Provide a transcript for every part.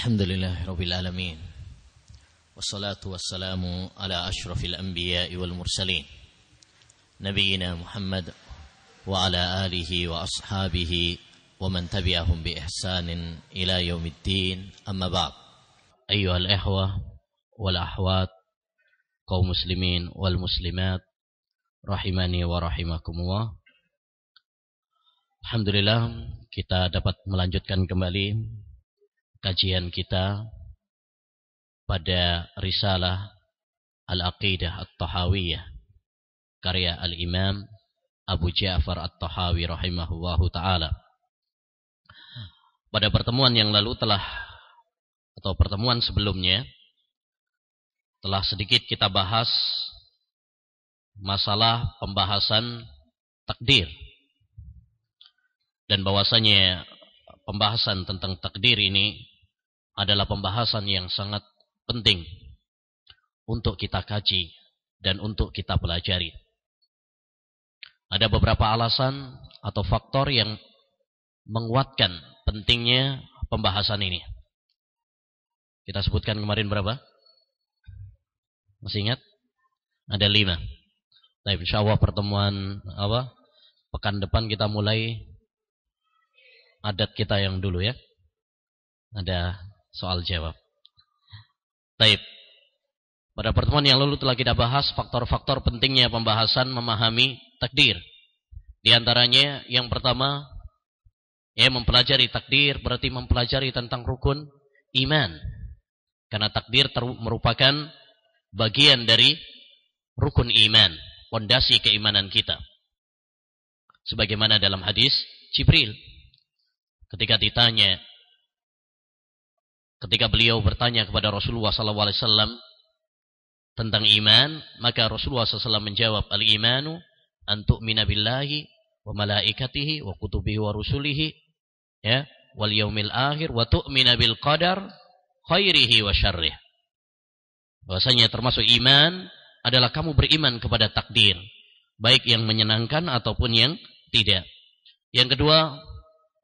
Alhamdulillah Rabbil Alamin. Wassalatu wassalamu ala ashrafil anbiya wal mursalin Nabiina Muhammad wa ala alihi wa ashabihi wa man tabi'ahum bi ihsanin ila yaumiddin, amma ba'd. Ayyuhal ikhwah wal akhwat, kaum muslimin wal muslimat rahimani wa rahimakumullah. Alhamdulillah kita dapat melanjutkan kembali kajian kita pada risalah Al-Aqidah At-Tahawiyah karya Al-Imam Abu Ja'far At-Tahawi rahimahullahu ta'ala. Pada pertemuan yang lalu pertemuan sebelumnya telah sedikit kita bahas masalah pembahasan takdir, dan bahwasanya pembahasan tentang takdir ini adalah pembahasan yang sangat penting untuk kita kaji dan untuk kita pelajari. Ada beberapa alasan atau faktor yang menguatkan pentingnya pembahasan ini. Kita sebutkan kemarin berapa? Masih ingat? Ada 5. Baik, insyaallah pertemuan pekan depan kita mulai adat kita yang dulu ya. Ada soal jawab. Baik. Pada pertemuan yang lalu telah kita bahas faktor-faktor pentingnya pembahasan memahami takdir. Di antaranya yang pertama, mempelajari takdir berarti mempelajari tentang rukun iman. Karena takdir merupakan bagian dari rukun iman, pondasi keimanan kita. Sebagaimana dalam hadis Jibril ketika beliau bertanya kepada Rasulullah SAW tentang iman, maka Rasulullah SAW menjawab, al-imanu an tu'mina billahi wa malaikatihi wa kutubihi wa rusulihi wal yaumil akhir wa tu'mina bil qadar khairihi wa syarrih. Bahwasanya termasuk iman adalah kamu beriman kepada takdir, baik yang menyenangkan ataupun yang tidak. Yang kedua,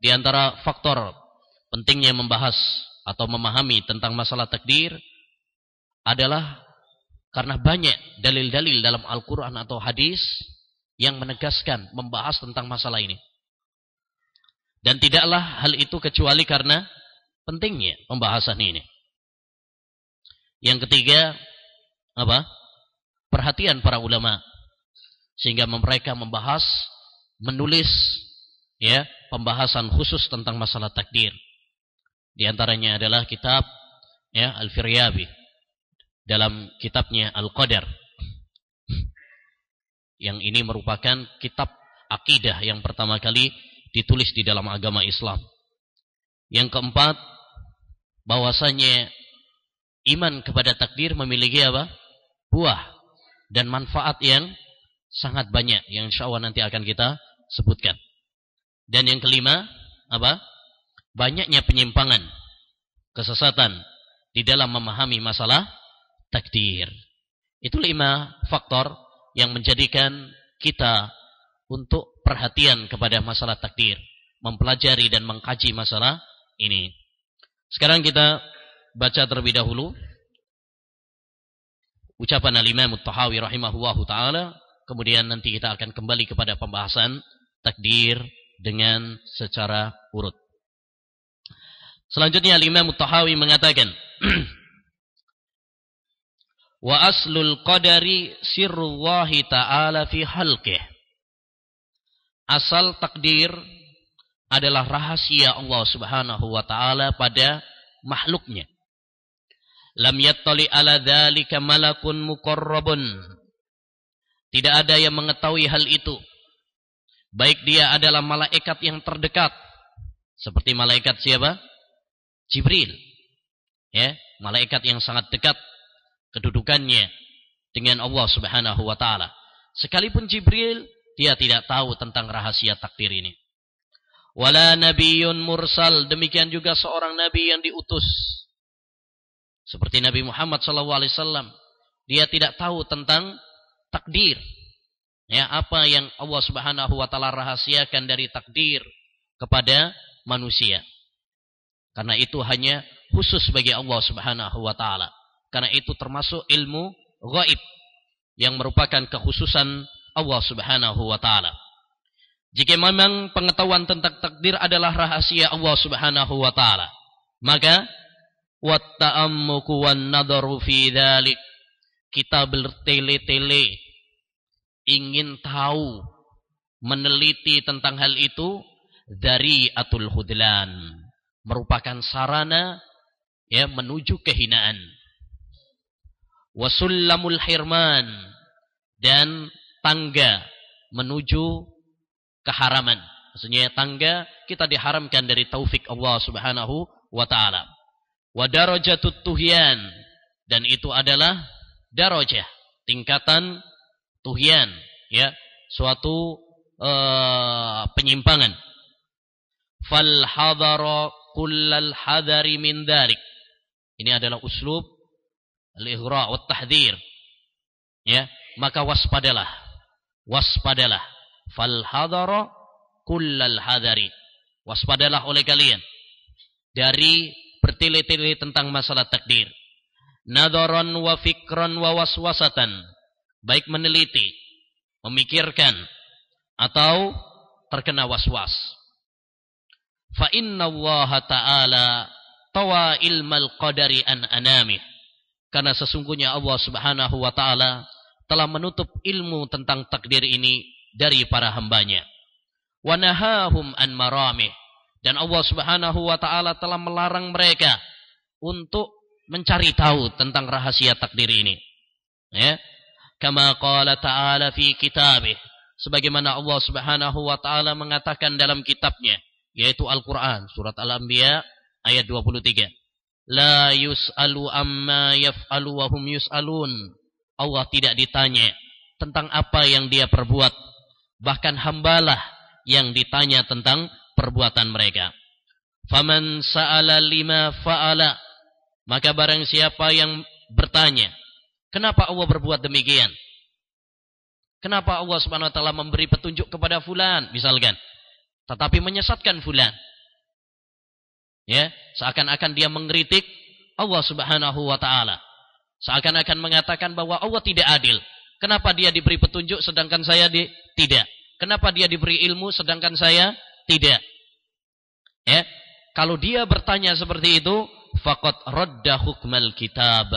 di antara faktor pentingnya membahas atau memahami tentang masalah takdir adalah karena banyak dalil-dalil dalam Al-Quran atau hadis yang menegaskan, membahas tentang masalah ini. Dan tidaklah hal itu kecuali karena pentingnya pembahasan ini. Yang ketiga, perhatian para ulama, sehingga mereka membahas, menulis pembahasan khusus tentang masalah takdir. Di antaranya adalah kitab Al-Firyabi dalam kitabnya Al-Qadar. Yang ini merupakan kitab akidah yang pertama kali ditulis di dalam agama Islam. Yang keempat, bahwasanya iman kepada takdir memiliki buah dan manfaat yang sangat banyak yang insyaallah nanti akan kita sebutkan. Dan yang kelima, banyaknya penyimpangan, kesesatan di dalam memahami masalah takdir. Itu 5 faktor yang menjadikan kita untuk perhatian kepada masalah takdir, mempelajari dan mengkaji masalah ini. Sekarang kita baca terlebih dahulu ucapan Al-Imam At-Tahawi rahimahullahu ta'ala, kemudian nanti kita akan kembali kepada pembahasan takdir dengan secara urut. Selanjutnya Al-Imam At-Tahawi mengatakan, wa aslul qadari sirrullahi ta'ala fi khalqih. Asal takdir adalah rahasia Allah Subhanahu wa ta'ala pada makhluknya. Lam yattali ala dzalika malakun muqarrabun. Tidak ada yang mengetahui hal itu, baik dia adalah malaikat yang terdekat, seperti malaikat siapa? Jibril. Malaikat yang sangat dekat kedudukannya dengan Allah Subhanahu wa ta'ala. Sekalipun Jibril, dia tidak tahu tentang rahasia takdir ini. Wala nabiyyun mursal, demikian juga seorang nabi yang diutus, seperti Nabi Muhammad SAW. Dia tidak tahu tentang takdir. Apa yang Allah Subhanahu wa ta'ala rahasiakan dari takdir kepada manusia. Karena itu hanya khusus bagi Allah Subhanahu wa taala. Karena itu termasuk ilmu ghaib yang merupakan kekhususan Allah Subhanahu wa taala. Jika memang pengetahuan tentang takdir adalah rahasia Allah Subhanahu wa taala, maka watta'ammuku wan nadharu fi dzalik, kita bertele-tele ingin tahu, meneliti tentang hal itu, dari atul khudlan, merupakan sarana ya menuju kehinaan. Wasullamul hirman, dan tangga menuju keharaman. Maksudnya tangga kita diharamkan dari taufik Allah Subhanahu wa taala. Wa darajatut tuhyan, dan itu adalah darajah, tingkatan tuhyan, ya, suatu penyimpangan. Fal hadara kullal hadari min dzalik. Ini adalah uslub al-ighra wa tahdhir. Ya, maka waspadalah. Waspadalah. Fal hadara kullal hadari. Waspadalah oleh kalian dari bertele-tele tentang masalah takdir. Nadharan wa fikran wa waswasatan, baik meneliti, memikirkan, atau terkena waswas. Fa inna Allah ta'ala tawa ilmal qadari an anamih, karena sesungguhnya Allah Subhanahu wa ta'ala telah menutup ilmu tentang takdir ini dari para hambanya. Wa nahahum an maramih, dan Allah Subhanahu wa ta'ala telah melarang mereka untuk mencari tahu tentang rahasia takdir ini. Ya. Kama qala ta'ala fi kitabih, sebagaimana Allah Subhanahu wa ta'ala mengatakan dalam kitabnya, yaitu Al-Quran, surat Al-Anbiya ayat 23. La yus'alu amma yaf'alu wa hum yus'alun. Allah tidak ditanya tentang apa yang dia perbuat, bahkan hambalah yang ditanya tentang perbuatan mereka. Faman sa'ala lima fa'ala, maka barang siapa yang bertanya, kenapa Allah berbuat demikian? Kenapa Allah Subhanahu wa taala memberi petunjuk kepada fulan misalkan, tetapi menyesatkan fulan? Ya, seakan-akan dia mengkritik Allah Subhanahu wa taala. Seakan-akan mengatakan bahwa Allah tidak adil. Kenapa dia diberi petunjuk sedangkan saya tidak? Kenapa dia diberi ilmu sedangkan saya tidak? Ya, kalau dia bertanya seperti itu, faqad radda hukmal kitab.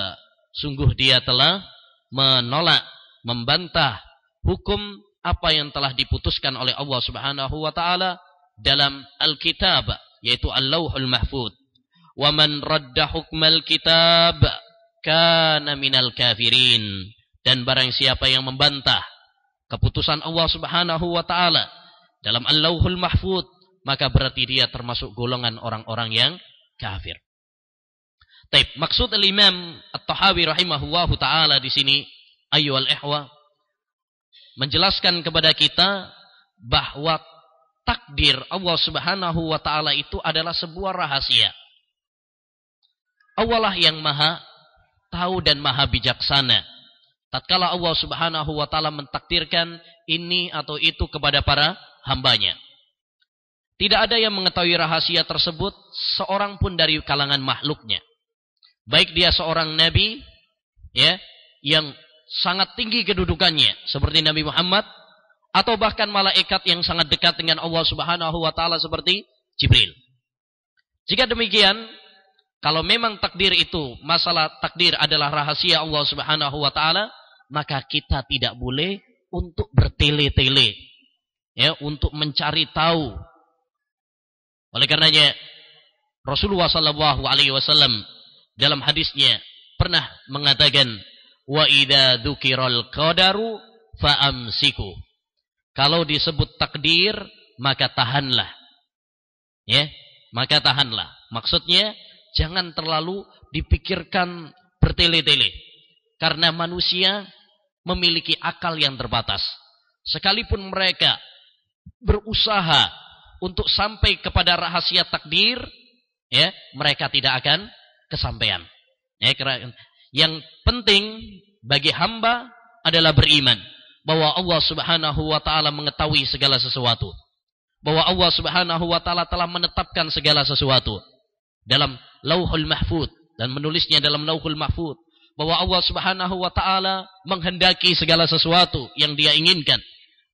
Sungguh dia telah menolak, membantah hukum apa yang telah diputuskan oleh Allah Subhanahu wa taala dalam Al-Kitab, yaitu Al-Lauhul Mahfuz. Wa man radda hukmal kitab kana minal kafirin. Dan barang siapa yang membantah keputusan Allah Subhanahu wa taala dalam Al-Lauhul Mahfuz, maka berarti dia termasuk golongan orang-orang yang kafir. Taib, maksud Al-Imam At-Tahawi rahimahullahu taala di sini, ayyuhal ikhwah, menjelaskan kepada kita bahwa takdir Allah Subhanahu wa taala itu adalah sebuah rahasia. Allah lah yang maha tahu dan maha bijaksana. Tatkala Allah Subhanahu wa taala mentakdirkan ini atau itu kepada para hambanya, tidak ada yang mengetahui rahasia tersebut seorang pun dari kalangan makhluknya. Baik dia seorang nabi, ya, yang sangat tinggi kedudukannya seperti Nabi Muhammad, atau bahkan malaikat yang sangat dekat dengan Allah Subhanahu wa taala seperti Jibril. Jika demikian, kalau memang takdir itu, masalah takdir adalah rahasia Allah Subhanahu wa taala, maka kita tidak boleh untuk bertele-tele, ya, untuk mencari tahu. Oleh karenanya Rasulullah sallallahu alaihi wasallam dalam hadisnya pernah mengatakan, wa idza dzukiral qadaru fa'amsiku. Kalau disebut takdir, maka tahanlah. Ya, maka tahanlah. Maksudnya jangan terlalu dipikirkan bertele-tele. Karena manusia memiliki akal yang terbatas. Sekalipun mereka berusaha untuk sampai kepada rahasia takdir, ya, mereka tidak akan kesampaian. Ya, yang penting bagi hamba adalah beriman bahwa Allah Subhanahu wa taala mengetahui segala sesuatu. Bahwa Allah Subhanahu wa taala telah menetapkan segala sesuatu. dalam Lauhul Mahfuz dan menulisnya dalam Lauhul Mahfuz bahwa Allah Subhanahu wa taala menghendaki segala sesuatu yang Dia inginkan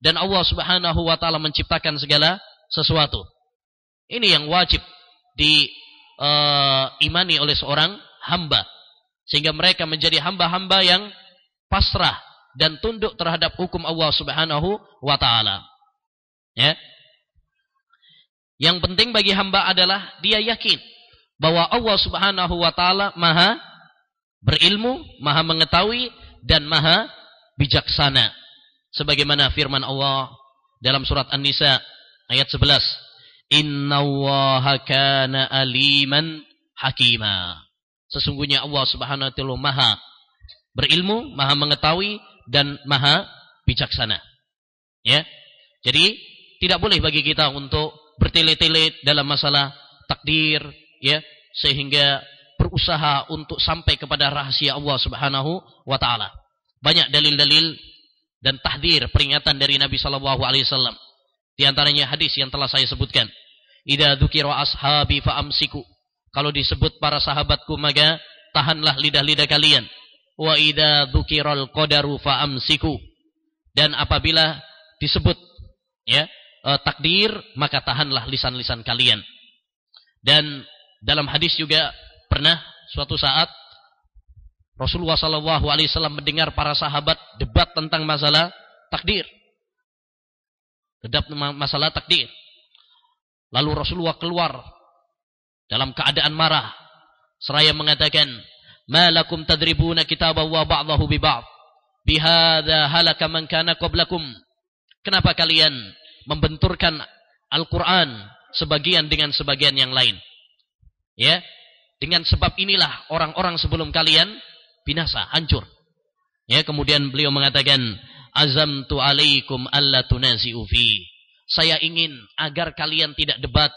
dan Allah Subhanahu wa taala menciptakan segala sesuatu. Ini yang wajib diimani oleh seorang hamba sehingga mereka menjadi hamba-hamba yang pasrah dan tunduk terhadap hukum Allah Subhanahu wa taala. Ya. Yang penting bagi hamba adalah dia yakin bahwa Allah Subhanahu wa taala Maha berilmu, Maha mengetahui dan Maha bijaksana. Sebagaimana firman Allah dalam surat An-Nisa ayat 11, "Innallaha kana aliman hakima." Sesungguhnya Allah Subhanahu wa taala Maha berilmu, Maha mengetahui dan Maha bijaksana. Ya. Jadi tidak boleh bagi kita untuk bertele-tele dalam masalah takdir, ya, sehingga berusaha untuk sampai kepada rahasia Allah Subhanahu wa taala. Banyak dalil-dalil dan tahdir peringatan dari Nabi sallallahu alaihi wasallam. Di antaranya hadis yang telah saya sebutkan. Idza dzukira ashabi fa'amsiku. Kalau disebut para sahabatku maka tahanlah lidah-lidah kalian. Wa idza dzukiral qadaru fa'amsiku. Dan apabila disebut ya takdir maka tahanlah lisan-lisan kalian. Dan dalam hadis juga pernah suatu saat Rasulullah SAW mendengar para sahabat debat tentang masalah takdir. Masalah takdir. Lalu Rasulullah keluar dalam keadaan marah seraya mengatakan, "Ma lakum tadribuna kitaballah ba'dahu bi ba'd? Bihadza halaka man kana qablakum." Kenapa kalian membenturkan Al-Quran sebagian dengan sebagian yang lain? Ya, dengan sebab inilah orang-orang sebelum kalian binasa, hancur. Ya, kemudian beliau mengatakan, "Azamtu alaikum alla tunazi'u fi." Saya ingin agar kalian tidak debat,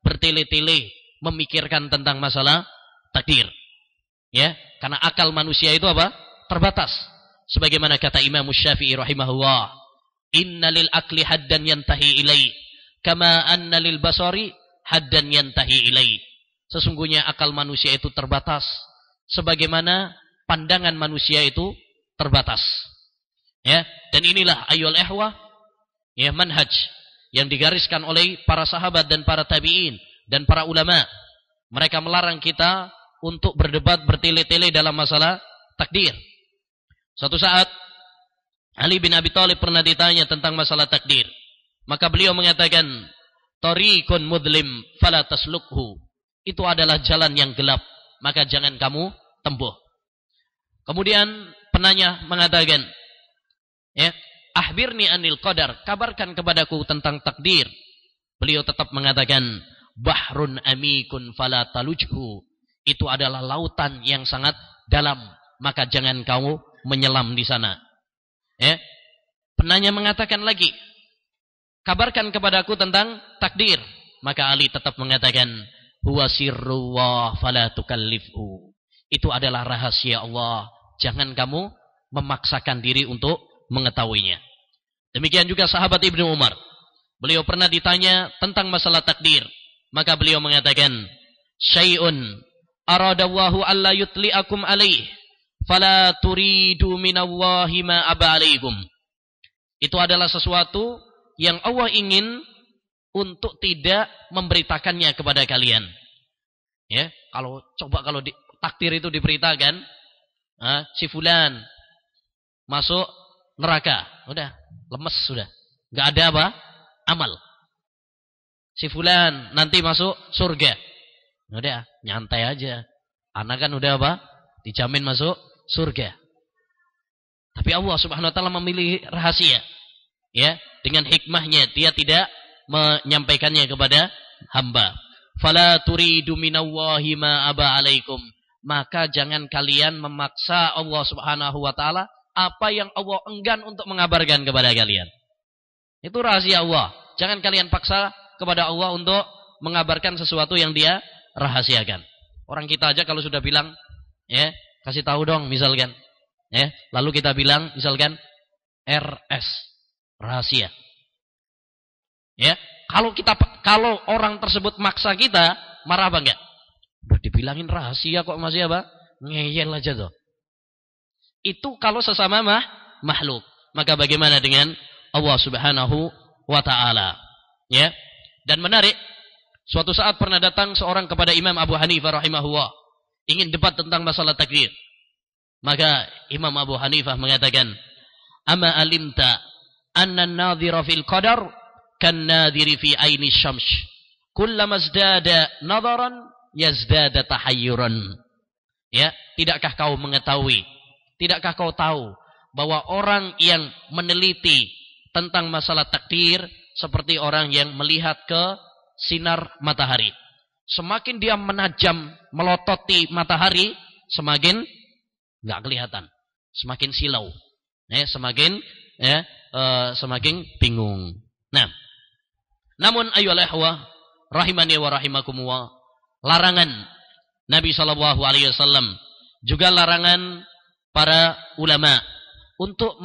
bertele-tele memikirkan tentang masalah takdir. Ya, karena akal manusia itu apa? Terbatas. Sebagaimana kata Imam Syafi'i rahimahullah, "Inna lil akli haddan yantahi ilai, kama anna lil basari haddan yantahi ilai." Sesungguhnya akal manusia itu terbatas, sebagaimana pandangan manusia itu terbatas. Ya, dan inilah ayyul ihwa, ya, manhaj yang digariskan oleh para sahabat dan para tabi'in dan para ulama. Mereka melarang kita untuk berdebat bertele-tele dalam masalah takdir. Suatu saat Ali bin Abi Thalib pernah ditanya tentang masalah takdir. Maka beliau mengatakan, "Tariqun mudlim fala taslukhu." Itu adalah jalan yang gelap, maka jangan kamu tempuh. Kemudian penanya mengatakan, ya, "Akhbirni anil qadar." Kabarkan kepadaku tentang takdir. Beliau tetap mengatakan, "Bahrun amikun fala talujhu." Itu adalah lautan yang sangat dalam, maka jangan kamu menyelam di sana. Ya. Penanya mengatakan lagi, "Kabarkan kepadaku tentang takdir." Maka Ali tetap mengatakan, "Huwa sirrullah fala tukallifhu." Itu adalah rahasia Allah, jangan kamu memaksakan diri untuk mengetahuinya. Demikian juga sahabat Ibnu Umar. Beliau pernah ditanya tentang masalah takdir, maka beliau mengatakan, "Syai'un aradallahu alla yutli'akum alaih, fala turidu minallahi ma aba alaikum." Itu adalah sesuatu yang Allah ingin untuk tidak memberitakannya kepada kalian. Ya, kalau takdir itu diberitakan, si fulan masuk neraka, udah lemes sudah, nggak ada apa amal. Si fulan nanti masuk surga, udah nyantai aja, anak kan udah apa dijamin masuk surga. Tapi Allah Subhanahu wa taala memilih rahasia. Ya, dengan hikmahnya dia tidak menyampaikannya kepada hamba. Fala turidu minallahi ma aba alaikum. Maka jangan kalian memaksa Allah Subhanahu wa taala apa yang Allah enggan untuk mengabarkan kepada kalian. Itu rahasia Allah. Jangan kalian paksa kepada Allah untuk mengabarkan sesuatu yang dia rahasiakan. Orang kita aja kalau sudah bilang, ya, kasih tahu dong misalkan. Ya, lalu kita bilang misalkan RS, rahasia. Ya, kalau orang tersebut maksa kita, marah apa enggak? dibilangin rahasia kok masih apa? Ngeyel aja tuh. Itu kalau sesama makhluk. Maka bagaimana dengan Allah Subhanahu wa ta'ala? Ya. Dan menarik, suatu saat pernah datang seorang kepada Imam Abu Hanifah rahimahullah, ingin debat tentang masalah takdir. Maka Imam Abu Hanifah mengatakan, "Ama alimta anna an-nadhira fil qadar kan-nadhiri fi aini syams. Kullama izdada nadharan yazdada tahayyuran." Ya, tidakkah kau mengetahui? Tidakkah kau tahu bahwa orang yang meneliti tentang masalah takdir seperti orang yang melihat ke sinar matahari. Semakin dia menajam, melototi matahari, semakin nggak kelihatan, semakin silau, semakin bingung. Nah, namun ayolah rahimani wa rahimakumullah, larangan Nabi SAW juga larangan para ulama untuk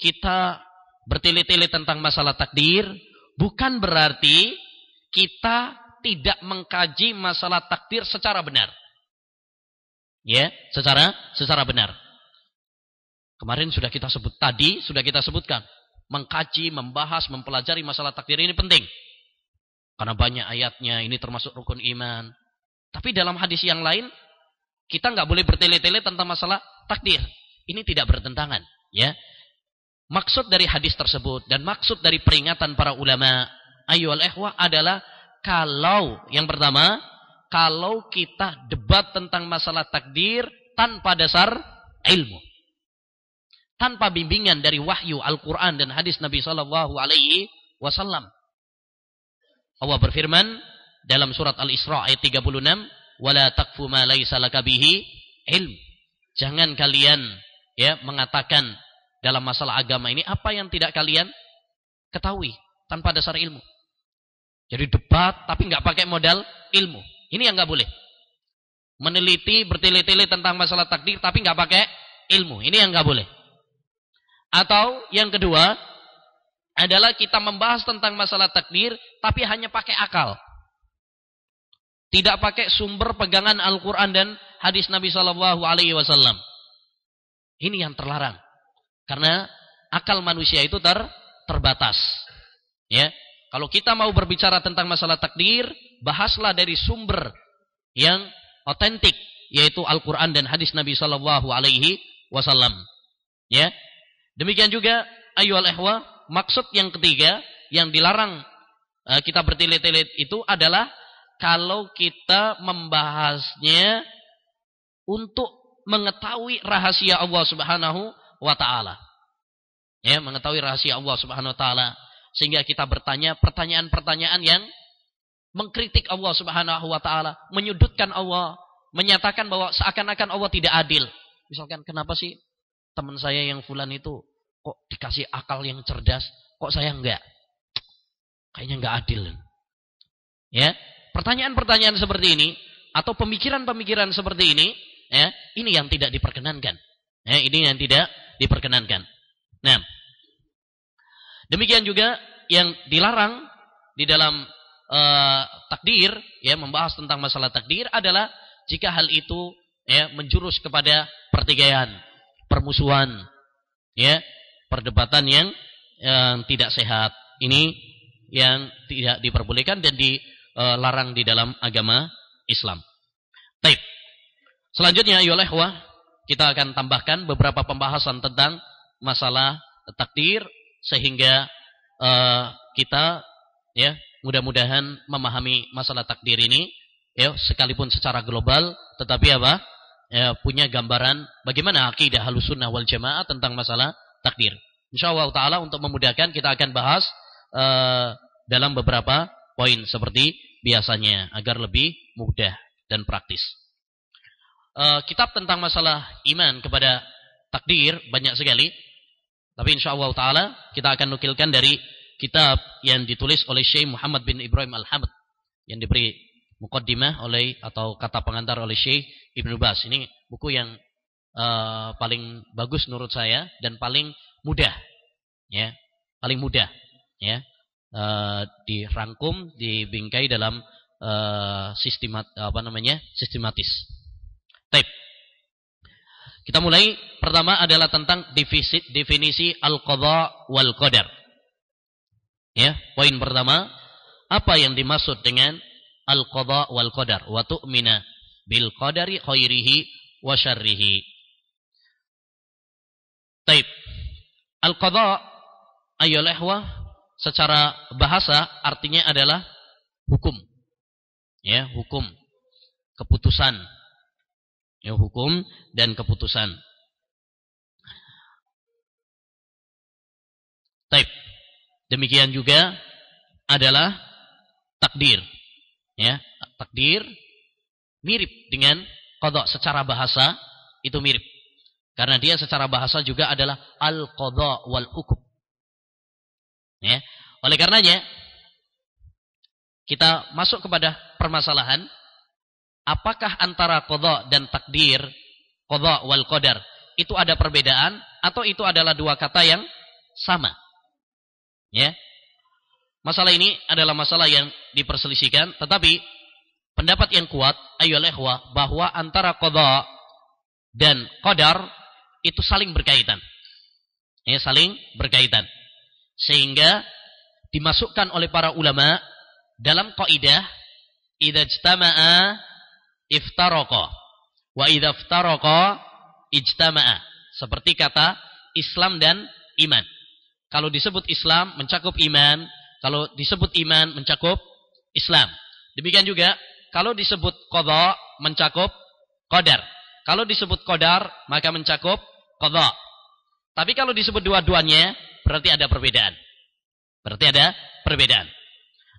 kita bertele-tele tentang masalah takdir, bukan berarti kita tidak mengkaji masalah takdir secara benar. Ya, secara benar. Kemarin sudah kita sebutkan, mengkaji, membahas, mempelajari masalah takdir ini penting. Karena banyak ayatnya, ini termasuk rukun iman. Tapi dalam hadis yang lain, kita nggak boleh bertele-tele tentang masalah takdir. Ini tidak bertentangan, ya. Maksud dari hadis tersebut dan maksud dari peringatan para ulama ayyuhal ikhwah adalah yang pertama, kalau kita debat tentang masalah takdir tanpa dasar ilmu, tanpa bimbingan dari wahyu Al-Quran dan hadis Nabi Sallallahu Alaihi Wasallam. Allah berfirman dalam surat Al-Isra ayat 36, "Wala taqfu ma laisa laka bihi ilm." Jangan kalian mengatakan dalam masalah agama ini apa yang tidak kalian ketahui tanpa dasar ilmu. Jadi debat tapi nggak pakai modal ilmu. Ini yang nggak boleh. Meneliti, bertele-tele tentang masalah takdir tapi nggak pakai ilmu. Ini yang nggak boleh. Atau yang kedua adalah kita membahas tentang masalah takdir tapi hanya pakai akal. Tidak pakai sumber pegangan Al-Quran dan hadis Nabi Sallallahu Alaihi Wasallam. Ini yang terlarang. Karena akal manusia itu terbatas. Ya, kalau kita mau berbicara tentang masalah takdir, bahaslah dari sumber yang otentik, yaitu Al-Quran dan hadis Nabi Sallallahu Alaihi Wasallam. Ya, demikian juga ayyuhal ikhwah, maksud yang ketiga yang dilarang kita bertele-tele itu adalah kalau kita membahasnya untuk mengetahui rahasia Allah Subhanahu wa ta'ala. Ya, mengetahui rahasia Allah Subhanahu wa ta'ala. Sehingga kita bertanya pertanyaan-pertanyaan yang mengkritik Allah Subhanahu wa ta'ala, menyudutkan Allah, menyatakan bahwa seakan-akan Allah tidak adil. Misalkan, kenapa sih teman saya yang fulan itu kok dikasih akal yang cerdas, kok saya enggak? Kayaknya enggak adil. Ya, pertanyaan-pertanyaan seperti ini atau pemikiran-pemikiran seperti ini, ya, ini yang tidak diperkenankan. Ya, ini yang tidak diperkenankan. Nah, demikian juga yang dilarang di dalam takdir, ya, membahas tentang masalah takdir adalah jika hal itu menjurus kepada pertikaian, permusuhan, ya, perdebatan yang tidak sehat. Ini yang tidak diperbolehkan dan dilarang di dalam agama Islam. Baik. Selanjutnya ayolah kita akan tambahkan beberapa pembahasan tentang masalah takdir sehingga kita mudah-mudahan memahami masalah takdir ini sekalipun secara global tetapi punya gambaran bagaimana akidah Ahlussunnah wal Jamaah tentang masalah takdir. Insyaallah taala untuk memudahkan kita akan bahas dalam beberapa poin seperti biasanya agar lebih mudah dan praktis. Kitab tentang masalah iman kepada takdir banyak sekali. Tapi insyaallah taala kita akan nukilkan dari kitab yang ditulis oleh Syekh Muhammad bin Ibrahim Al-Hamd yang diberi muqaddimah atau kata pengantar oleh Syekh Ibnu Baz. Ini buku yang paling bagus menurut saya dan paling mudah, ya, dirangkum, dibingkai dalam sistematis. Baik. Kita mulai. Pertama adalah tentang definisi al-qadha wal qadar. Ya, poin pertama, apa yang dimaksud dengan al-qadha wal qadar? Wa tu'mina bil qadari khairihi wa syarrihi. Baik. Al-qadha ayyul ikhwah secara bahasa artinya adalah hukum. Ya, hukum, keputusan. Ya, hukum dan keputusan. Baik. Demikian juga adalah takdir. Ya, takdir mirip dengan qadha secara bahasa, itu mirip. Karena dia secara bahasa juga adalah al-qadha wal hukum. Ya. Oleh karenanya kita masuk kepada permasalahan, apakah antara qadha dan takdir, qadha wal qadar, itu ada perbedaan atau itu adalah dua kata yang sama? Ya. Masalah ini adalah masalah yang diperselisihkan, tetapi pendapat yang kuat ayyuhal ikhwah bahwa antara qadha dan qadar itu saling berkaitan. Ya, saling berkaitan. Sehingga dimasukkan oleh para ulama dalam kaidah idza ijtama'a iftaraqa wa idza iftaraqa ijtama'a. Seperti kata Islam dan iman. Kalau disebut Islam mencakup iman, kalau disebut iman mencakup Islam. Demikian juga kalau disebut qadha mencakup qadar. Kalau disebut qadar maka mencakup qadha. Tapi kalau disebut dua-duanya berarti ada perbedaan. Berarti ada perbedaan.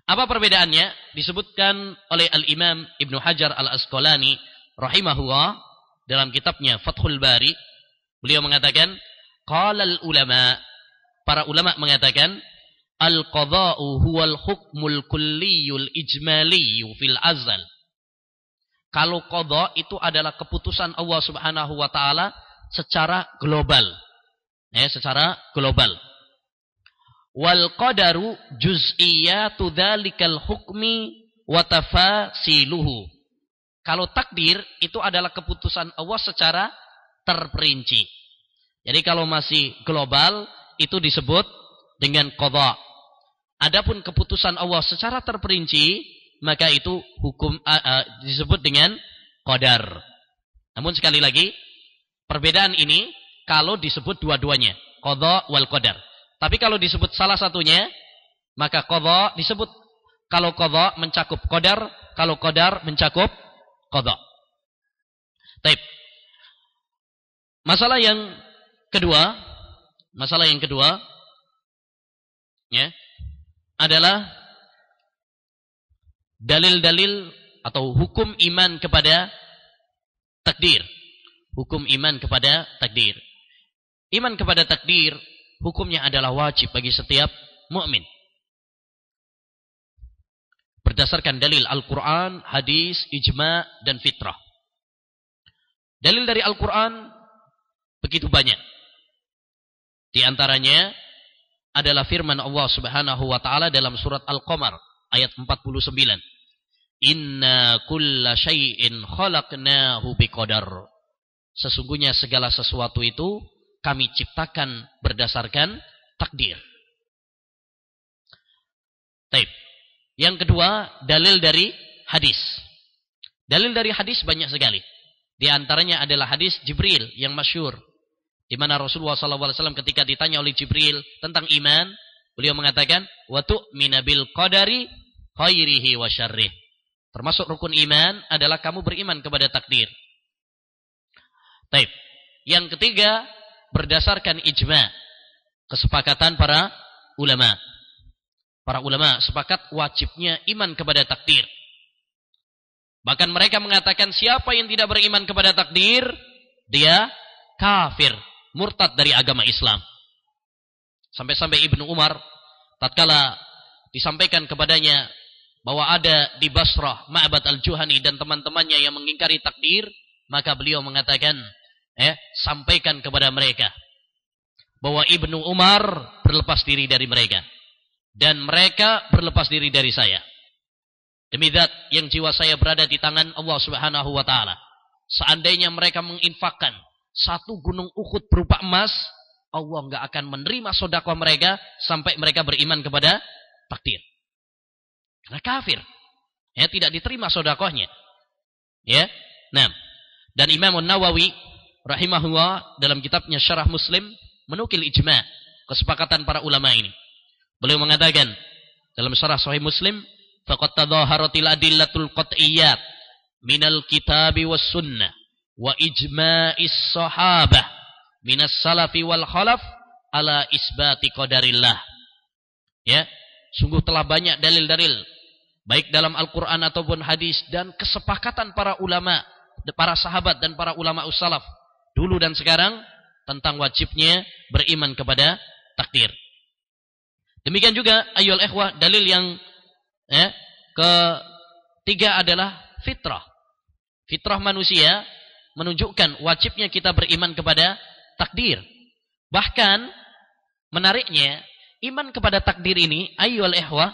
Apa perbedaannya? Disebutkan oleh Al-Imam Ibnu Hajar Al-Asqalani rahimahullah dalam kitabnya Fathul Bari. Beliau mengatakan, qala al-ulama, para ulama mengatakan, al-qadha'u huwal hukmul kulliyul ijmaliyyu fil azal. Kalau qadha itu adalah keputusan Allah Subhanahu wa taala secara global. Ya, secara global. Wal qadaru juz'iyatu dzalikal hukmi wa tafasiluhu. Kalau takdir itu adalah keputusan Allah secara terperinci. Jadi kalau masih global itu disebut dengan qadha. Adapun keputusan Allah secara terperinci maka itu hukum disebut dengan qadar. Namun sekali lagi perbedaan ini kalau disebut dua-duanya, qadha wal qadar. Tapi kalau disebut salah satunya, maka qadha disebut, kalau qadha mencakup qadar, kalau qadar mencakup qadha. Baik. Masalah yang kedua ya, adalah dalil-dalil atau hukum iman kepada takdir. Hukum iman kepada takdir. Iman kepada takdir hukumnya adalah wajib bagi setiap mukmin. Berdasarkan dalil Al-Quran, hadis, ijma, dan fitrah. Dalil dari Al-Quran begitu banyak. Di antaranya adalah firman Allah Subhanahu wa taala dalam surat Al-Qamar ayat 49. Inna kulla syai'in khalaqnahu biqadar. Sesungguhnya segala sesuatu itu kami ciptakan berdasarkan takdir. Baik. Yang kedua, dalil dari hadis. Dalil dari hadis banyak sekali. Di antaranya adalah hadis Jibril yang masyhur, di mana Rasulullah SAW ketika ditanya oleh Jibril tentang iman, beliau mengatakan, wa tu'mina bil qadari khairihi wa syarrih. Termasuk rukun iman adalah kamu beriman kepada takdir. Baik. Yang ketiga, berdasarkan ijma, kesepakatan para ulama. Para ulama sepakat wajibnya iman kepada takdir. Bahkan mereka mengatakan siapa yang tidak beriman kepada takdir, dia kafir, murtad dari agama Islam. Sampai-sampai Ibnu Umar tatkala disampaikan kepadanya bahwa ada di Basrah Ma'bad al-Juhani dan teman-temannya yang mengingkari takdir, maka beliau mengatakan, sampaikan kepada mereka bahwa Ibnu Umar berlepas diri dari mereka dan mereka berlepas diri dari saya. Demi zat yang jiwa saya berada di tangan Allah Subhanahu wa taala. Seandainya mereka menginfakkan 1 gunung Uhud berupa emas, Allah enggak akan menerima sedekah mereka sampai mereka beriman kepada takdir. Karena kafir. Ya, tidak diterima sedekahnya. Ya. Nah, dan Imam Nawawi rahimahullah dalam kitabnya Syarah Muslim menukil ijma' kesepakatan para ulama ini. Beliau mengatakan dalam Syarah Sahih Muslim, faqad tadhaharatil adillatul qat'iyyat minal kitabi was sunnah wa ijma'is sahabah minas salafi wal khalaf ala isbati qadarillah. Ya, sungguh telah banyak dalil-dalil baik dalam Al-Qur'an ataupun hadis dan kesepakatan para ulama, para sahabat dan para ulama ussalaf dulu dan sekarang tentang wajibnya beriman kepada takdir. Demikian juga ayyuhal ikhwah, dalil yang ketiga adalah fitrah. Fitrah manusia menunjukkan wajibnya kita beriman kepada takdir. Bahkan menariknya, iman kepada takdir ini ayyuhal ikhwah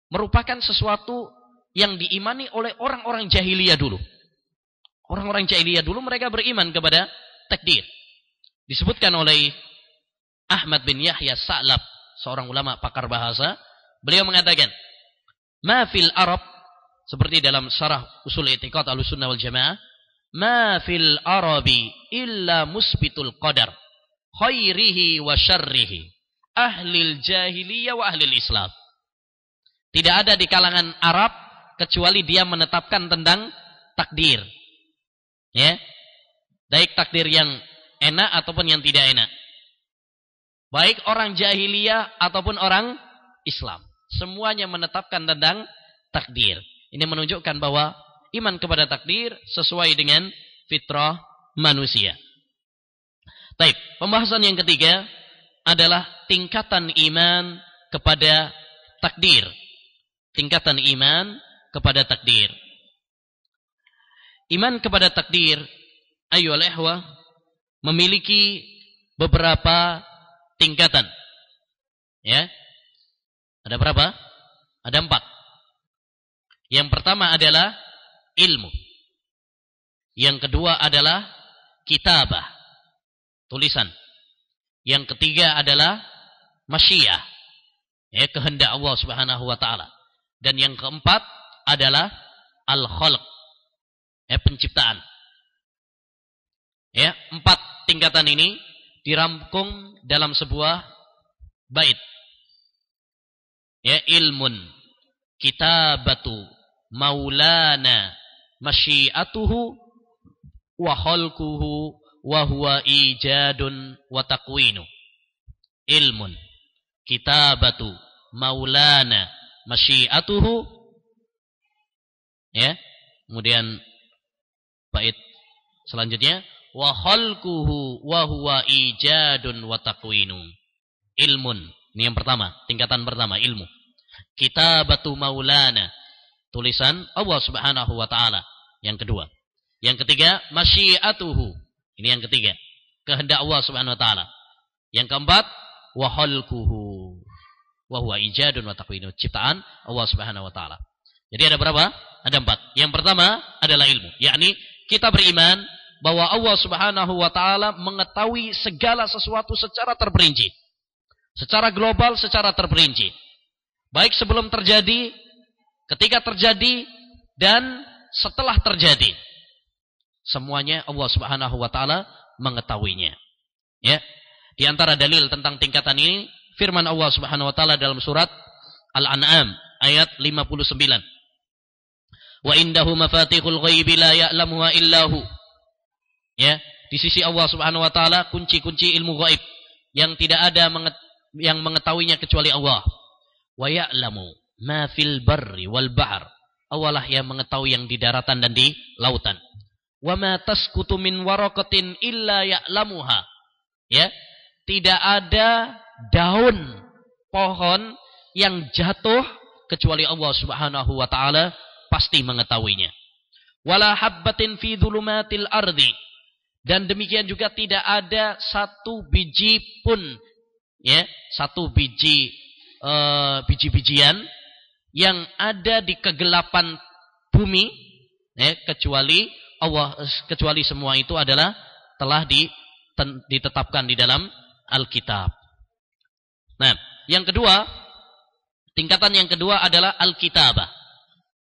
merupakan sesuatu yang diimani oleh orang-orang jahiliyah dulu. Orang-orang jahiliyah dulu mereka beriman kepada takdir. Disebutkan oleh Ahmad bin Yahya Sa'lab, seorang ulama pakar bahasa, beliau mengatakan, "Ma fil Arab," seperti dalam Syarah Ushul I'tiqad Ahlussunnah wal Jamaah, "Ma fil Arabi illa musbitul qadar, khairihi wa syarrihi, ahlil jahiliyah wa ahlil Islam." Tidak ada di kalangan Arab kecuali dia menetapkan tentang takdir. Ya. Baik takdir yang enak ataupun yang tidak enak. Baik orang jahiliyah ataupun orang Islam. Semuanya menetapkan tentang takdir. Ini menunjukkan bahwa iman kepada takdir sesuai dengan fitrah manusia. Baik, pembahasan yang ketiga adalah tingkatan iman kepada takdir. Tingkatan iman kepada takdir. Iman kepada takdir, ayyuhal ikhwah, memiliki beberapa tingkatan. Ya. Ada berapa? Ada 4. Yang pertama adalah ilmu. Yang kedua adalah kitabah, tulisan. Yang ketiga adalah masyiah, ya, kehendak Allah Subhanahu wa taala. Dan yang keempat adalah al-khalq, ya, penciptaan. Ya, 4 tingkatan ini dirangkum dalam sebuah bait. Ya, ilmun, kitabatu, maulana, masyiatuhu, wa khalquhu, wa huwa ijadun wa taqwinu. Ilmun, kitabatu, maulana, masyiatuhu, ya. Kemudian bait selanjutnya, wa khalquhu wa huwa ijadun wa taqwinu. Ilmun, ini yang pertama, tingkatan pertama, ilmu. Kitabatu maulana, tulisan Allah Subhanahu wa taala. Yang kedua. Yang ketiga, masyiatuhu. Ini yang ketiga, kehendak Allah Subhanahu wa taala. Yang keempat, wa khalquhu wa huwa ijadun wa taqwinu, ciptaan Allah Subhanahu wa taala. Jadi ada berapa? Ada 4. Yang pertama adalah ilmu, yakni kita beriman bahwa Allah Subhanahu wa taala mengetahui segala sesuatu secara terperinci. Secara global, secara terperinci. Baik sebelum terjadi, ketika terjadi, dan setelah terjadi. Semuanya Allah Subhanahu wa taala mengetahuinya. Ya. Di antara dalil tentang tingkatan ini firman Allah Subhanahu wa taala dalam surat Al-An'am ayat 59. Wa indahu mafatihul ghaibi la ya'lamuha illahu. Ya, di sisi Allah Subhanahu wa taala kunci-kunci ilmu gaib yang tidak ada yang mengetahuinya kecuali Allah. Wa ya'lamu ma fil barri wal bahr. Allah lah yang mengetahui yang di daratan dan di lautan. Wa ma tasqutu min waraqatin illa ya'lamuha. Ya, tidak ada daun pohon yang jatuh kecuali Allah Subhanahu wa taala pasti mengetahuinya. Wala habbatin fi dhulumatil ardi, dan demikian juga tidak ada satu biji pun, ya, satu biji biji-bijian yang ada di kegelapan bumi, kecuali Allah, kecuali semua itu adalah telah ditetapkan di dalam Alkitab. Nah, yang kedua, tingkatan yang kedua adalah Alkitabah,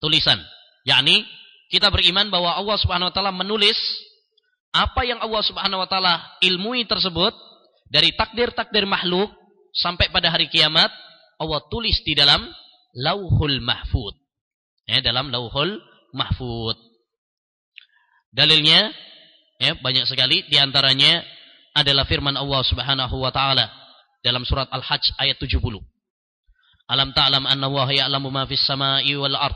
tulisan. Yakni kita beriman bahwa Allah Subhanahu wa taala menulis apa yang Allah Subhanahu wa taala ilmui tersebut dari takdir-takdir makhluk sampai pada hari kiamat, Allah tulis di dalam Lauhul Mahfud. Dalam Lauhul Mahfud. Dalilnya banyak sekali, di antaranya adalah firman Allah Subhanahu wa taala dalam surat Al-Hajj ayat 70. Alam ta'lam anna Allah ya'lamu ma fis sama'i wal ard.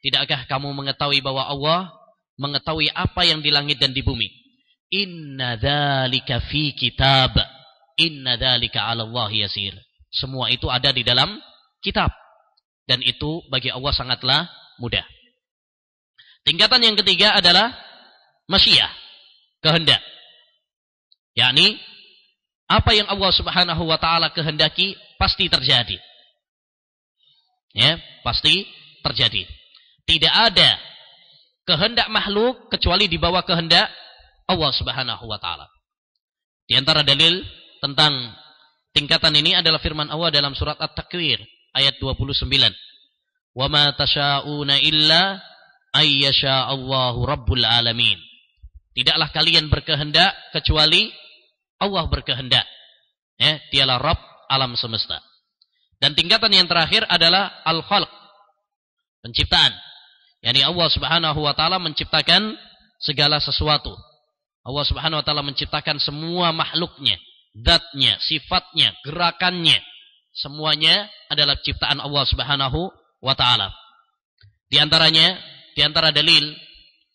Tidakkah kamu mengetahui bahwa Allah mengetahui apa yang di langit dan di bumi? Inna dzalika fi kitab. Inna dzalika 'ala Allah yasir. Semua itu ada di dalam kitab dan itu bagi Allah sangatlah mudah. Tingkatan yang ketiga adalah masyiah, kehendak. Yakni apa yang Allah Subhanahu wa taala kehendaki pasti terjadi. Pasti terjadi. Tidak ada kehendak makhluk kecuali di bawah kehendak Allah Subhanahu wa taala. Di antara dalil tentang tingkatan ini adalah firman Allah dalam surat At-Takwir ayat 29. Wa ma tasyauna illa ayyasha Allahu rabbul alamin. Tidaklah kalian berkehendak kecuali Allah berkehendak. Dialah Rabb alam semesta. Dan tingkatan yang terakhir adalah al-khalq, penciptaan. Yani Allah Subhanahu wa taala menciptakan segala sesuatu. Allah Subhanahu wa taala menciptakan semua makhluknya, zatnya, sifatnya, gerakannya. Semuanya adalah ciptaan Allah Subhanahu wa taala. Di antaranya, di antara dalil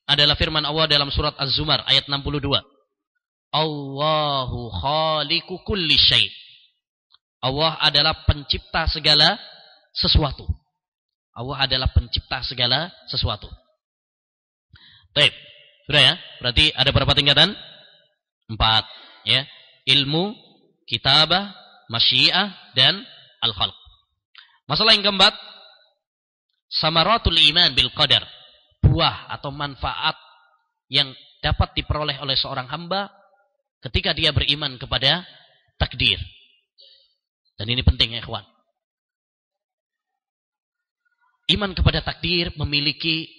adalah firman Allah dalam surat Az-Zumar ayat 62. Allahu khaliqu kulli syai'. Allah adalah pencipta segala sesuatu. Allah adalah pencipta segala sesuatu. Baik, sudah ya? Berarti ada berapa tingkatan? 4, ya. Ilmu, kitabah, masyiah, dan al-khalq. Masalah yang keempat, samaratul iman bil qadar. Buah atau manfaat yang dapat diperoleh oleh seorang hamba ketika dia beriman kepada takdir. Dan ini penting ya ikhwan. Iman kepada takdir memiliki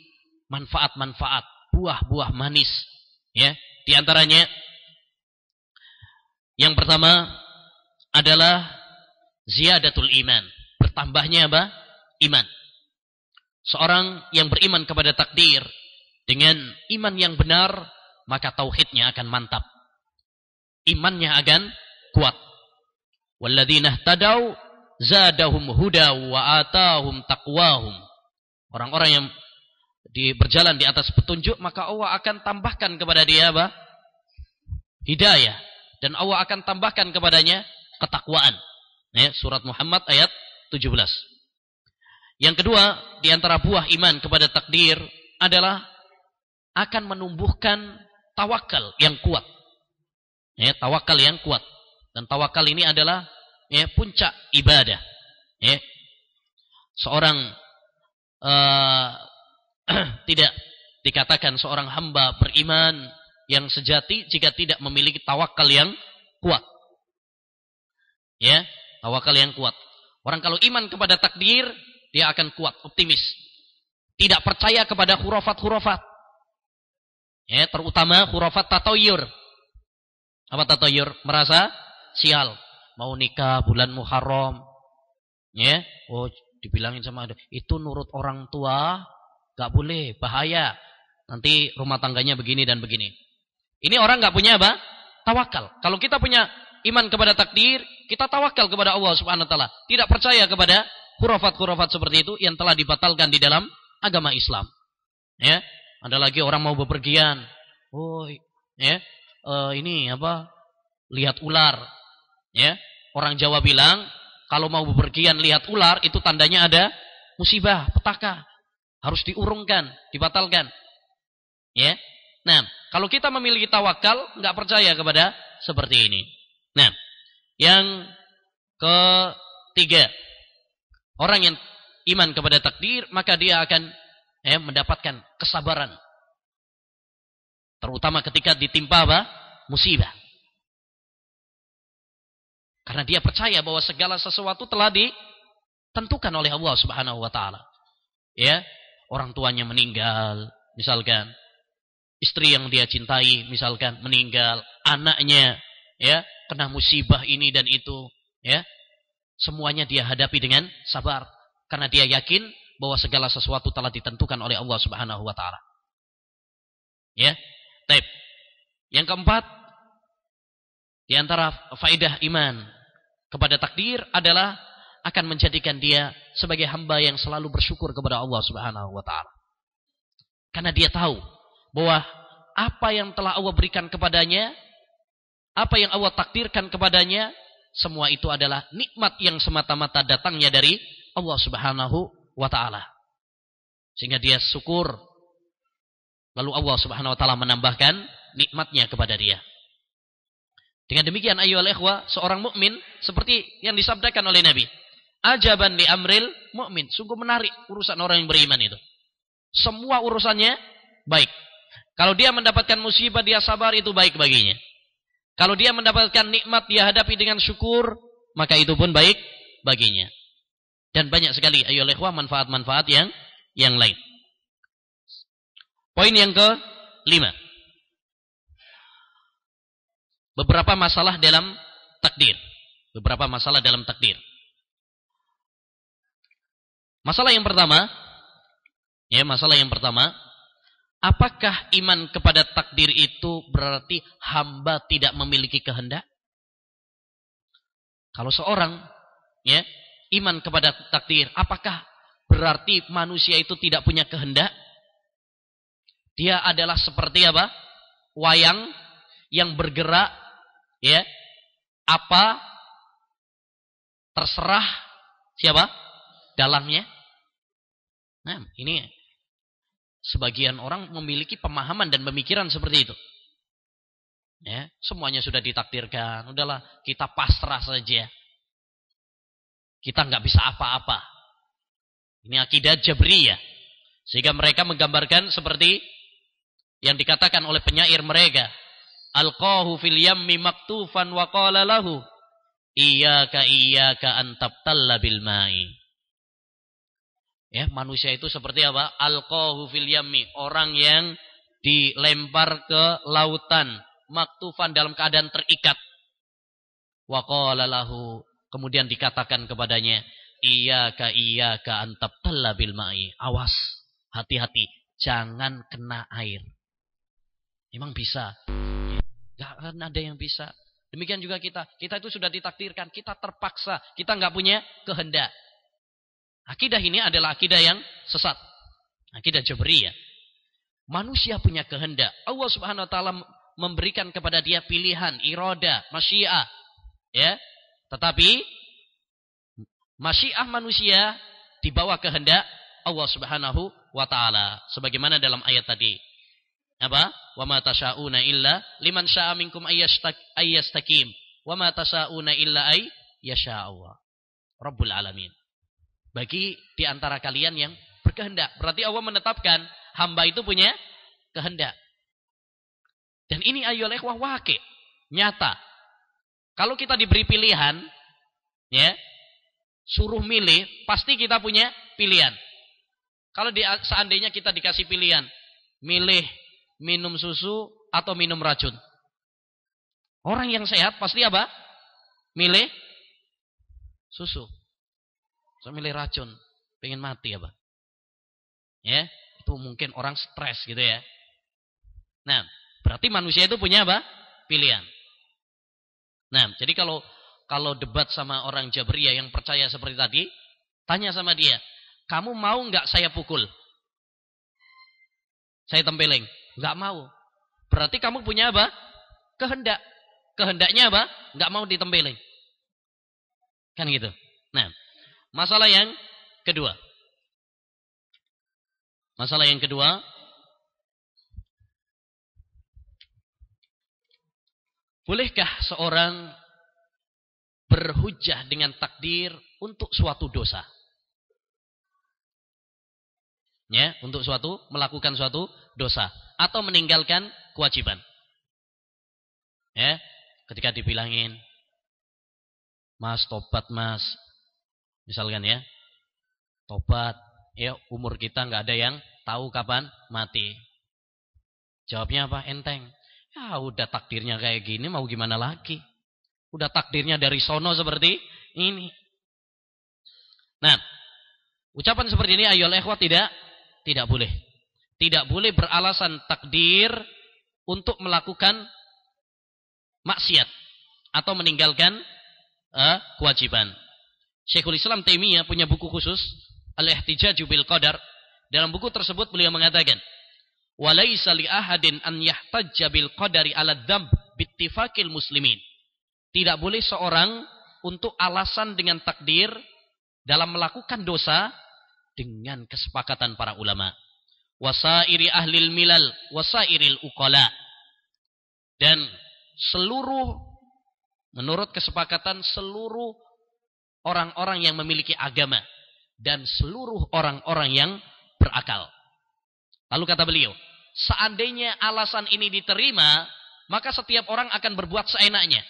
manfaat-manfaat, buah-buah manis. Ya, di antaranya yang pertama adalah ziyadatul iman, bertambahnya apa? Iman. Seorang yang beriman kepada takdir dengan iman yang benar, maka tauhidnya akan mantap. Imannya akan kuat. Walladzina ihtadaw zadahum huda wa atahum taqwahum. Orang-orang yang berjalan di atas petunjuk, maka Allah akan tambahkan kepada dia apa? Hidayah. Dan Allah akan tambahkan kepadanya ketakwaan. Surat Muhammad ayat 17. Yang kedua, di antara buah iman kepada takdir adalah akan menumbuhkan tawakal yang kuat. Tawakal yang kuat. Dan tawakal ini adalah puncak ibadah. Seorang tidak dikatakan seorang hamba beriman yang sejati jika tidak memiliki tawakal yang kuat. Tawakal yang kuat. Orang kalau iman kepada takdir, dia akan kuat, optimis. Tidak percaya kepada khurafat-khurafat. Terutama khurafat tatayur. Apa tatayur? Merasa sial. Mau nikah bulan Muharram. Oh, dibilangin sama ada. Itu nurut orang tua, gak boleh, bahaya. Nanti rumah tangganya begini dan begini. Ini orang gak punya apa? Tawakal. Kalau kita punya iman kepada takdir, kita tawakal kepada Allah Subhanahu wa taala. Tidak percaya kepada khurafat-khurafat seperti itu yang telah dibatalkan di dalam agama Islam. Ada lagi orang mau bepergian. Oh, ini apa? Lihat ular. Orang Jawa bilang kalau mau bepergian lihat ular itu tandanya ada musibah, petaka. Harus diurungkan, dibatalkan. Nah, kalau kita memiliki tawakal, nggak percaya kepada seperti ini. Nah, yang ketiga, orang yang iman kepada takdir, maka dia akan mendapatkan kesabaran. Terutama ketika ditimpa apa? Musibah. Karena dia percaya bahwa segala sesuatu telah ditentukan oleh Allah Subhanahu wa taala. Ya, orang tuanya meninggal, misalkan. Istri yang dia cintai misalkan meninggal, anaknya ya kena musibah ini dan itu, ya. Semuanya dia hadapi dengan sabar karena dia yakin bahwa segala sesuatu telah ditentukan oleh Allah Subhanahu wa taala. Ya. Baik. Yang keempat, di antara faedah iman kepada takdir adalah akan menjadikan dia sebagai hamba yang selalu bersyukur kepada Allah Subhanahu wa taala. Karena dia tahu bahwa apa yang telah Allah berikan kepadanya, apa yang Allah takdirkan kepadanya, semua itu adalah nikmat yang semata-mata datangnya dari Allah Subhanahu wa taala. Sehingga dia syukur. Lalu Allah Subhanahu wa taala menambahkan nikmatnya kepada dia. Dengan demikian ayyuhal ikhwah, seorang mukmin seperti yang disabdakan oleh Nabi, ajaban li amril mukmin. Sungguh menarik urusan orang yang beriman itu. Semua urusannya baik. Kalau dia mendapatkan musibah, dia sabar, itu baik baginya. Kalau dia mendapatkan nikmat, dia hadapi dengan syukur, maka itu pun baik baginya. Dan banyak sekali ayyuhal ikhwah manfaat-manfaat yang lain. Poin yang ke-5. Beberapa masalah dalam takdir. Beberapa masalah dalam takdir. Masalah yang pertama, apakah iman kepada takdir itu berarti hamba tidak memiliki kehendak? Kalau seorang iman kepada takdir, apakah berarti manusia itu tidak punya kehendak? Dia adalah seperti apa? Wayang yang bergerak, apa terserah siapa? Dalangnya. Nah, ini sebagian orang memiliki pemahaman dan pemikiran seperti itu. Ya, semuanya sudah ditakdirkan. Udahlah, kita pasrah saja. Kita nggak bisa apa-apa. Ini akidah Jabriyah. Sehingga mereka menggambarkan seperti yang dikatakan oleh penyair mereka. Alqahu fil yammi maktufan wa qala lahu iyyaka an tabtalla bil ma'i. Ya, manusia itu seperti apa? Alqahu fil yammi, orang yang dilempar ke lautan, maktufan dalam keadaan terikat. Wa qala lahu, kemudian dikatakan kepadanya, iyyaka an tabtalla bil ma'i. Awas, hati-hati, jangan kena air. Memang bisa. Gak akan ada yang bisa. Demikian juga kita itu sudah ditakdirkan, kita terpaksa, kita nggak punya kehendak. Akidah ini adalah akidah yang sesat. Akidah Jabriyah. Manusia punya kehendak. Allah Subhanahu wa taala memberikan kepada dia pilihan, irada, masyiah. Ya. Tetapi masyiah manusia di bawah kehendak Allah Subhanahu wa taala. Sebagaimana dalam ayat tadi. Apa? Wa ma tasyauna illa liman syaa minkum ayyastaqim. Wa ma tasyauna illa ay yasha Allah. Rabbul alamin. Bagi di antara kalian yang berkehendak. Berarti Allah menetapkan hamba itu punya kehendak. Dan ini ayyuhal ikhwah waqi', nyata. Kalau kita diberi pilihan, suruh milih, pasti kita punya pilihan. Kalau seandainya kita dikasih pilihan, milih minum susu atau minum racun. Orang yang sehat pasti apa? Milih susu. Saya milih racun, pengen mati apa? Ya, itu mungkin orang stres gitu ya. Nah, berarti manusia itu punya apa? Pilihan. Nah, jadi kalau debat sama orang Jabriyah yang percaya seperti tadi, tanya sama dia, kamu mau nggak saya pukul? Saya tempeleng. Nggak mau. Berarti kamu punya apa? Kehendak. Kehendaknya apa? Nggak mau ditempeleng. Kan gitu. Nah, masalah yang kedua. Masalah yang kedua. Bolehkah seorang berhujjah dengan takdir untuk suatu dosa? Ya, untuk melakukan suatu dosa atau meninggalkan kewajiban. Ya, ketika dibilangin, "Mas, tobat, Mas." Misalkan ya, tobat, ya umur kita nggak ada yang tahu kapan mati. Jawabnya apa? Enteng. Ya udah takdirnya kayak gini, mau gimana lagi? Udah takdirnya dari sono seperti ini. Nah, ucapan seperti ini ayolah ikhwah tidak boleh. Tidak boleh beralasan takdir untuk melakukan maksiat atau meninggalkan kewajiban. Syekhul Islam Taimiyah punya buku khusus Al-Ihtijaju bil Qadar. Dalam buku tersebut beliau mengatakan, "Walaisa li ahadin an yahtajja bil qadari 'ala dzamb bittifaqil muslimin." Tidak boleh seorang untuk alasan dengan takdir dalam melakukan dosa dengan kesepakatan para ulama. Wasairi ahlil milal, wasairil uqala. Dan menurut kesepakatan seluruh orang-orang yang memiliki agama dan seluruh orang-orang yang berakal. Lalu kata beliau, seandainya alasan ini diterima, maka setiap orang akan berbuat seenaknya.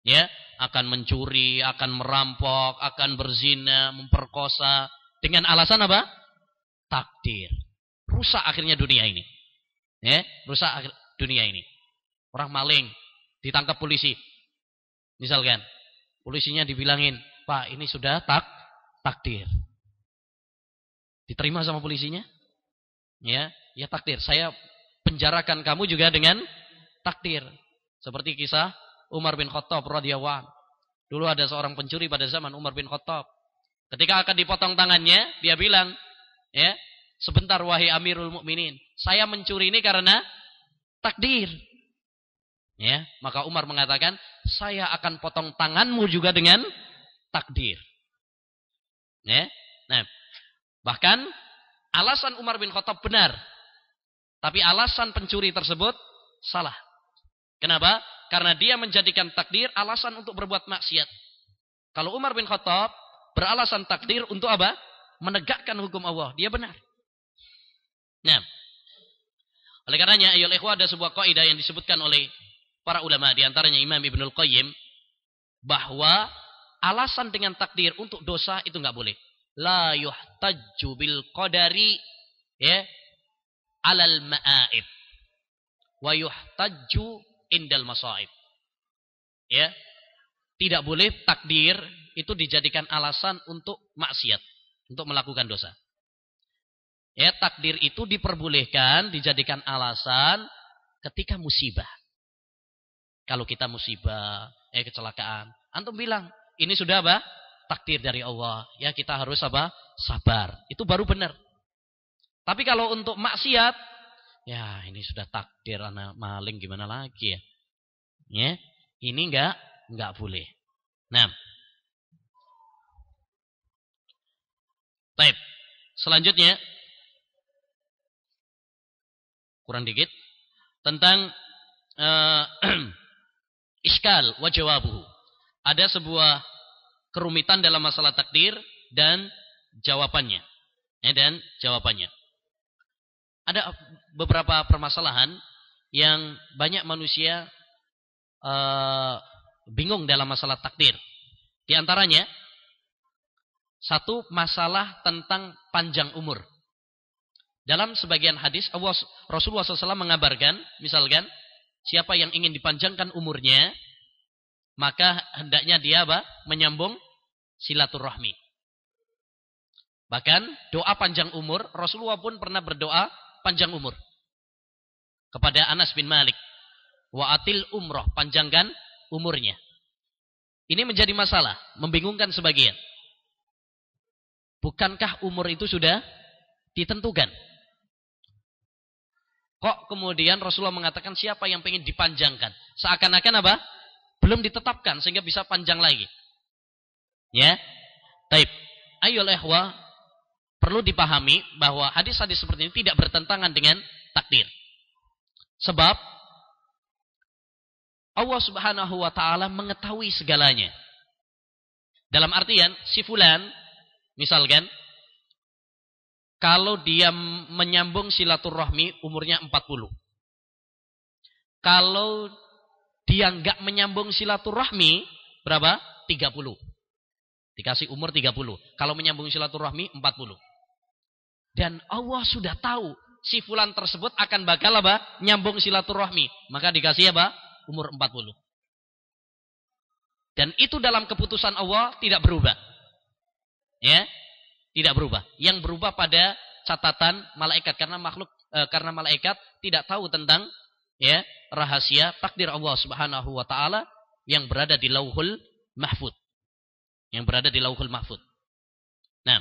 Ya, akan mencuri, akan merampok, akan berzina, memperkosa dengan alasan apa? Takdir. Rusak akhirnya dunia ini. Ya, rusak dunia ini. Orang maling ditangkap polisi. Misalkan polisinya dibilangin, "Pak, ini sudah takdir." Diterima sama polisinya? Ya takdir. Saya penjarakan kamu juga dengan takdir. Seperti kisah Umar bin Khattab radhiyallahu anhu. Dulu ada seorang pencuri pada zaman Umar bin Khattab. Ketika akan dipotong tangannya, dia bilang, ya, "Sebentar wahai Amirul Mukminin, saya mencuri ini karena takdir." Ya, maka Umar mengatakan, "Saya akan potong tanganmu juga dengan takdir." Ya. Nah, bahkan alasan Umar bin Khattab benar, tapi alasan pencuri tersebut salah. Kenapa? Karena dia menjadikan takdir alasan untuk berbuat maksiat. Kalau Umar bin Khattab beralasan takdir untuk apa? Menegakkan hukum Allah. Dia benar. Nah, oleh karenanya, ayolah ikhwah, ada sebuah kaidah yang disebutkan oleh para ulama, di antaranya Imam Ibnul Qayyim, bahwa alasan dengan takdir untuk dosa itu enggak boleh. La yuhtajju bil qadari, ya, alal ma'aib wa yuhtajju indal masaib. Ya, tidak boleh takdir itu dijadikan alasan untuk maksiat, untuk melakukan dosa. Ya, takdir itu diperbolehkan dijadikan alasan ketika musibah. Kalau kita musibah, kecelakaan, antum bilang, ini sudah apa? Takdir dari Allah. Ya, kita harus apa? Sabar. Itu baru benar. Tapi kalau untuk maksiat, ya ini sudah takdir anak maling, gimana lagi ya? Ya, ini enggak boleh. Nah, baik. Selanjutnya, kurang dikit tentang iskal wa jawabuhu. Ada sebuah kerumitan dalam masalah takdir dan jawabannya. Ada beberapa permasalahan yang banyak manusia bingung dalam masalah takdir. Di antaranya, satu masalah tentang panjang umur. Dalam sebagian hadis, Rasulullah SAW mengabarkan, misalkan, siapa yang ingin dipanjangkan umurnya, maka hendaknya dia menyambung silaturahmi. Bahkan doa panjang umur, Rasulullah pun pernah berdoa panjang umur kepada Anas bin Malik. Wa atil umroh, panjangkan umurnya. Ini menjadi masalah, membingungkan sebagian. Bukankah umur itu sudah ditentukan? Kok kemudian Rasulullah mengatakan siapa yang ingin dipanjangkan? Seakan-akan apa? Belum ditetapkan sehingga bisa panjang lagi. Ya. Taib. Ayolah ikhwah, perlu dipahami bahwa hadis-hadis seperti ini tidak bertentangan dengan takdir. Sebab Allah Subhanahu wa taala mengetahui segalanya. Dalam artian si fulan, misalkan, Kalau dia menyambung silaturahmi umurnya 40. Kalau dia nggak menyambung silaturahmi berapa? 30. Dikasih umur 30. Kalau menyambung silaturahmi 40. Dan Allah sudah tahu si fulan tersebut akan bakal apa? Nyambung silaturahmi. Maka dikasih apa? Umur 40. Dan itu dalam keputusan Allah tidak berubah. Ya, tidak berubah. Yang berubah pada catatan malaikat karena karena malaikat tidak tahu tentang ya rahasia takdir Allah Subhanahu wa taala yang berada di Lauhul Mahfuz. Yang berada di Lauhul Mahfuz. Nah,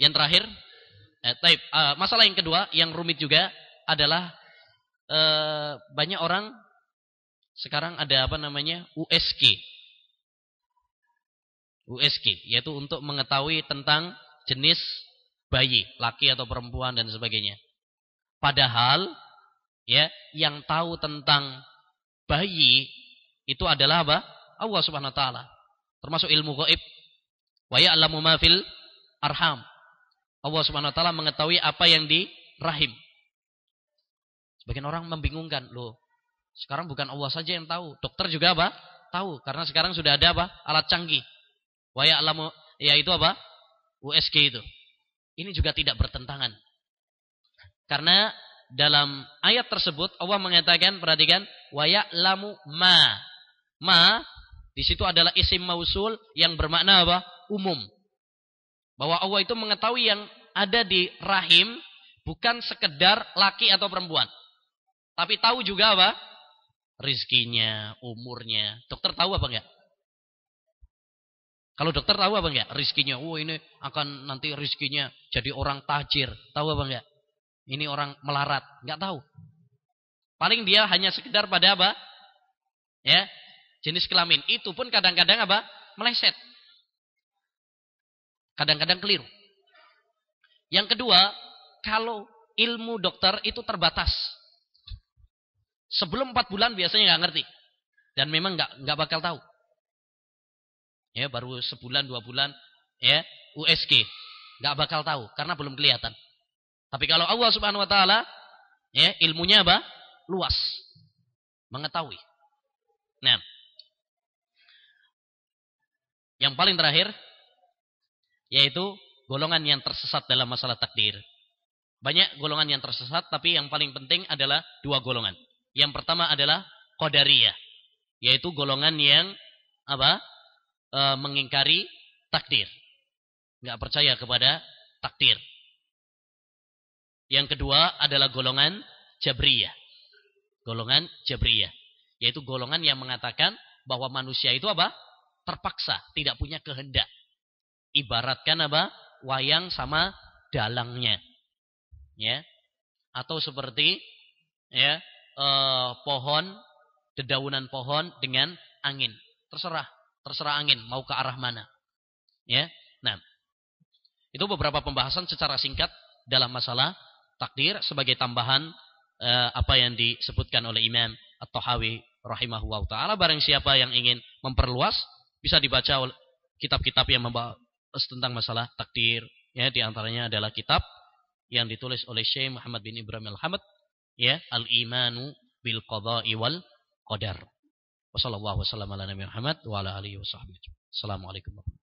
yang terakhir, masalah yang kedua yang rumit juga adalah banyak orang sekarang ada apa namanya USG. USG yaitu untuk mengetahui tentang jenis bayi, laki atau perempuan dan sebagainya. Padahal ya yang tahu tentang bayi itu adalah apa? Allah Subhanahu wa taala. Termasuk ilmu gaib. Wa ya'lamu ma fil arham. Allah Subhanahu wa taala mengetahui apa yang di rahim. Sebagian orang membingungkan, loh, sekarang bukan Allah saja yang tahu, dokter juga apa? Tahu, karena sekarang sudah ada apa? Alat canggih. Wa ya'lamu, yaitu apa? USG itu. Ini juga tidak bertentangan. Karena dalam ayat tersebut Allah mengatakan, perhatikan, wa ya'lamu ma. Ma di situ adalah isim mausul yang bermakna apa? Umum. Bahwa Allah itu mengetahui yang ada di rahim bukan sekedar laki atau perempuan. Tapi tahu juga apa? Rizkinya, umurnya. Dokter tahu apa enggak? Kalau dokter tahu apa enggak? Rizkinya, ini akan nanti rizkinya jadi orang tajir. Tahu apa enggak? Ini orang melarat. Enggak tahu. Paling dia hanya sekedar pada apa? Ya, jenis kelamin. Itu pun kadang-kadang apa? Meleset. Kadang-kadang keliru. Yang kedua, kalau ilmu dokter itu terbatas. Sebelum 4 bulan biasanya nggak ngerti. Dan memang nggak bakal tahu. Ya, baru sebulan 2 bulan ya USG nggak bakal tahu karena belum kelihatan. Tapi kalau Allah Subhanahu wa taala ya ilmunya apa? Luas. Mengetahui. Nah, yang paling terakhir yaitu golongan yang tersesat dalam masalah takdir. Banyak golongan yang tersesat, tapi yang paling penting adalah 2 golongan. Yang pertama adalah Qadariyah, yaitu golongan yang apa? Mengingkari takdir. Enggak percaya kepada takdir. Yang kedua adalah golongan Jabriyah. Golongan Jabriyah, yaitu golongan yang mengatakan bahwa manusia itu apa? Terpaksa, tidak punya kehendak. Ibaratkan apa? Wayang sama dalangnya. Ya. Atau seperti ya, pohon, dedaunan pohon dengan angin. Terserah angin mau ke arah mana. Ya. Nah, itu beberapa pembahasan secara singkat dalam masalah takdir sebagai tambahan apa yang disebutkan oleh Imam At-Tahawi rahimahullah taala. Barang siapa yang ingin memperluas bisa dibaca kitab-kitab yang membahas tentang masalah takdir. Ya, di antaranya adalah kitab yang ditulis oleh Syekh Muhammad bin Ibrahim Al-Hamad, ya, Al-Imanu bil Qada'i wal Qadar. Wassallallahu wasallam ala Nabi Muhammad wa ala alihi washabbihi. Assalamualaikum warahmatullahi wabarakatuh.